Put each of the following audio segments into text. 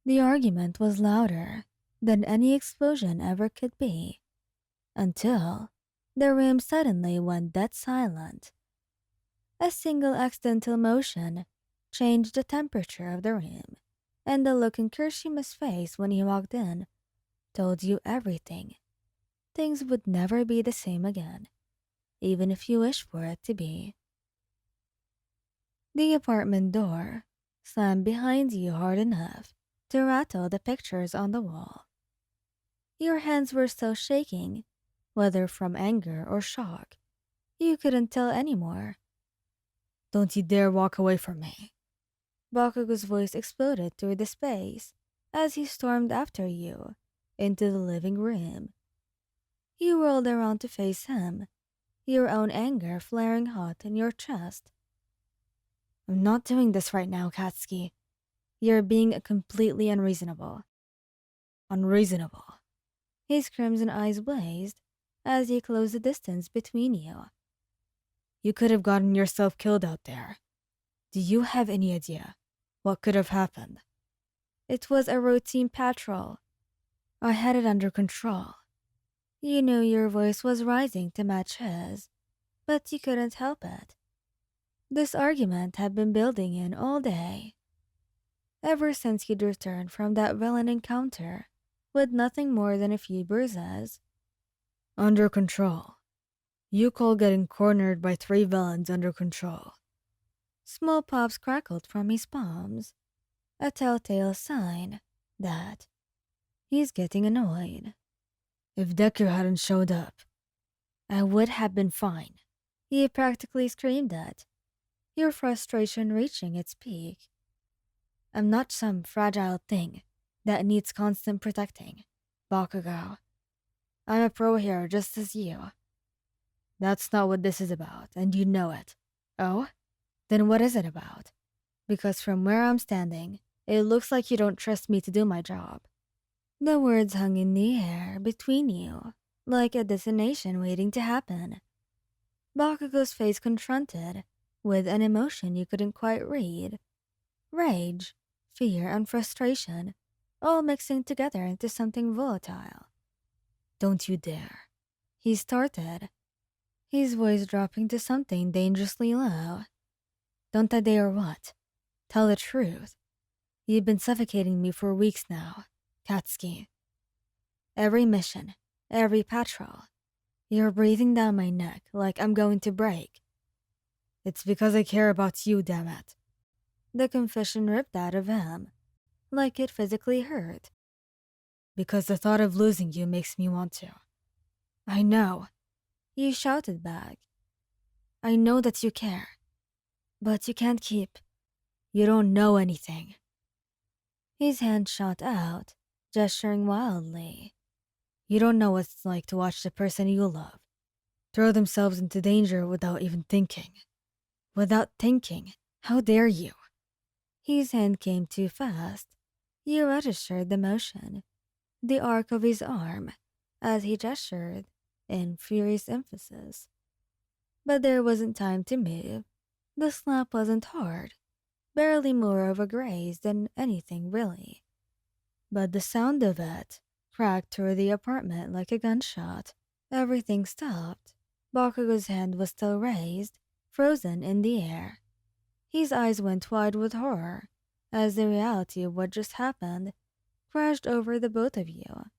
The argument was louder than any explosion ever could be, until the room suddenly went dead silent. A single accidental motion changed the temperature of the room, and the look in Kirishima's face when he walked in told you everything. Things would never be the same again, even if you wish for it to be. The apartment door slammed behind you hard enough to rattle the pictures on the wall. Your hands were still shaking, whether from anger or shock. You couldn't tell anymore. "Don't you dare walk away from me." Bakugo's voice exploded through the space as he stormed after you into the living room. You rolled around to face him, your own anger flaring hot in your chest. "I'm not doing this right now, Katsuki. You're being completely unreasonable." "Unreasonable?" His crimson eyes blazed as he closed the distance between you. "You could have gotten yourself killed out there. Do you have any idea what could have happened?" "It was a routine patrol. I had it under control." You knew your voice was rising to match his, but you couldn't help it. This argument had been building in all day, ever since he'd returned from that villain encounter with nothing more than a few bruises. "Under control? You call getting cornered by 3 villains under control?" Small pops crackled from his palms, a telltale sign that he's getting annoyed. "If Deku hadn't showed up, I would have been fine," he practically screamed it, your frustration reaching its peak. "I'm not some fragile thing that needs constant protecting, Bakugo. I'm a pro here just as you." "That's not what this is about, and you know it." "Oh? Then what is it about? Because from where I'm standing, it looks like you don't trust me to do my job." The words hung in the air between you, like a destination waiting to happen. Bakugo's face confronted with an emotion you couldn't quite read. Rage, fear, and frustration, all mixing together into something volatile. "Don't you dare," he started, his voice dropping to something dangerously low. "Don't I dare what? Tell the truth. You've been suffocating me for weeks now, Katsuki. Every mission, every patrol, you're breathing down my neck like I'm going to break." "It's because I care about you, damn it." The confession ripped out of him, like it physically hurt. "Because the thought of losing you makes me want to." "I know," you shouted back. "I know that you care, but you can't keep. You don't know anything." His hand shot out, gesturing wildly. "You don't know what it's like to watch the person you love throw themselves into danger without even thinking. Without thinking, how dare you?" His hand came too fast. You registered the motion, the arc of his arm, as he gestured in furious emphasis. But there wasn't time to move. The slap wasn't hard, barely more of a graze than anything really. But the sound of it cracked through the apartment like a gunshot. Everything stopped. Bakugo's hand was still raised, frozen in the air. His eyes went wide with horror as the reality of what just happened crashed over the both of you.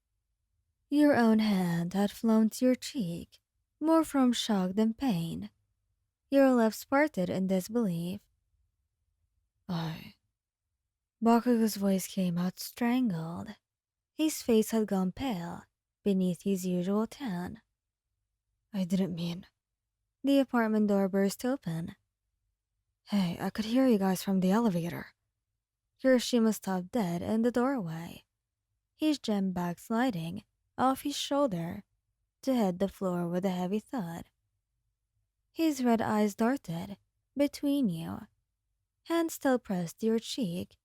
Your own hand had flown to your cheek, more from shock than pain. Your lips parted in disbelief. "I..." Bakugo's voice came out strangled. His face had gone pale beneath his usual tan. "I didn't mean..." The apartment door burst open. "Hey, I could hear you guys from the elevator." Kirishima stopped dead in the doorway, his gem bag sliding off his shoulder to hit the floor with a heavy thud. His red eyes darted between you, hand still pressed to your cheek,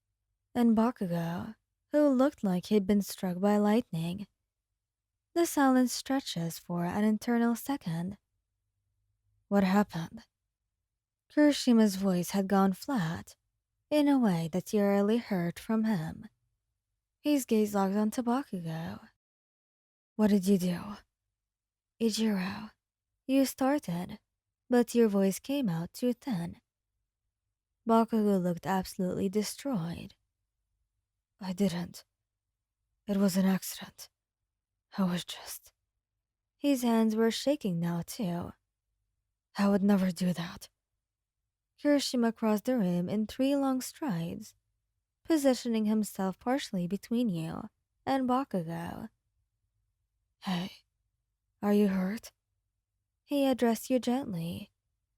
and Bakugo, who looked like he'd been struck by lightning. The silence stretches for an eternal second. "What happened?" Kirishima's voice had gone flat in a way that eerily hurt from him. His gaze locked onto Bakugo. What did you do? Ichiro, you started, but your voice came out too thin. Bakugo looked absolutely destroyed. I didn't. It was an accident. I was just. His hands were shaking now, too. I would never do that. Kirishima crossed the room in 3 long strides, positioning himself partially between you and Bakugo. Hey, are you hurt? He addressed you gently,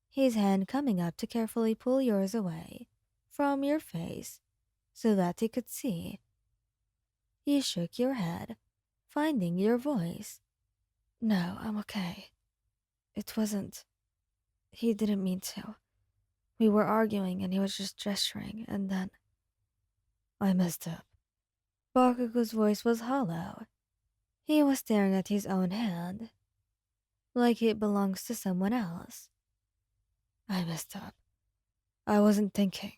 his hand coming up to carefully pull yours away from your face so that he could see. You shook your head, finding your voice. No, I'm okay. It wasn't. He didn't mean to. We were arguing and he was just gesturing, and then I messed up. Bakugo's voice was hollow. He was staring at his own hand, like it belongs to someone else. I messed up. I wasn't thinking.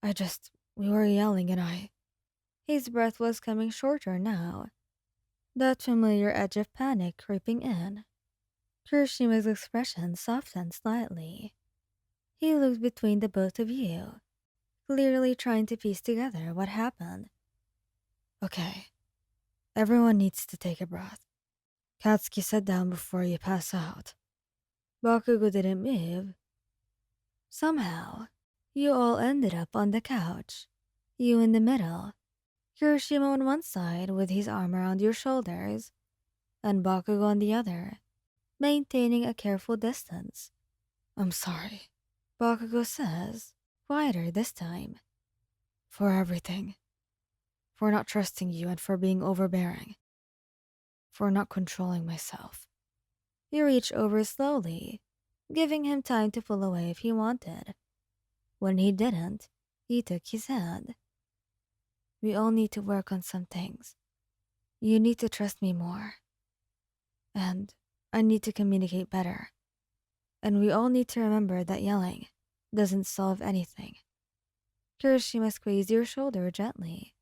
We were yelling and His breath was coming shorter now, that familiar edge of panic creeping in. Kirishima's expression softened slightly. He looked between the both of you, clearly trying to piece together what happened. Okay, everyone needs to take a breath. Katsuki, sit down before you pass out. Bakugo didn't move. Somehow, you all ended up on the couch. You in the middle, Kirishima on one side with his arm around your shoulders, and Bakugo on the other, maintaining a careful distance. I'm sorry, Bakugo says, quieter this time. For everything. For not trusting you and for being overbearing. For not controlling myself. You reach over slowly, giving him time to pull away if he wanted. When he didn't, he took his hand. We all need to work on some things. You need to trust me more. And I need to communicate better. And we all need to remember that yelling doesn't solve anything. Kirishima squeezed your shoulder gently.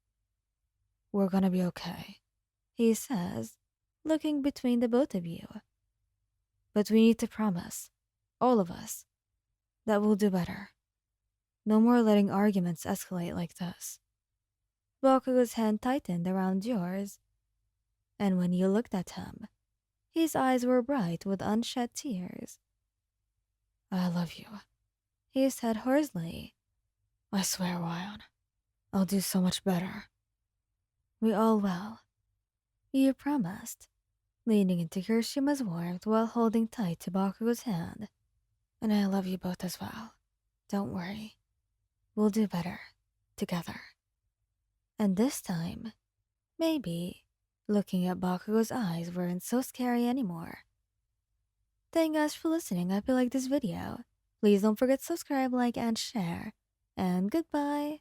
We're gonna be okay, he says, looking between the both of you. But we need to promise, all of us, that we'll do better. No more letting arguments escalate like this. Bakugo's hand tightened around yours, and when you looked at him, his eyes were bright with unshed tears. I love you, he said hoarsely. I swear, Wyon, I'll do so much better. We all will. You promised, leaning into Kirishima's warmth while holding tight to Bakugo's hand. And I love you both as well. Don't worry. We'll do better. Together. And this time, maybe, looking at Bakugo's eyes weren't so scary anymore. Thank you guys for listening. I hope you liked this video. Please don't forget to subscribe, like, and share. And goodbye.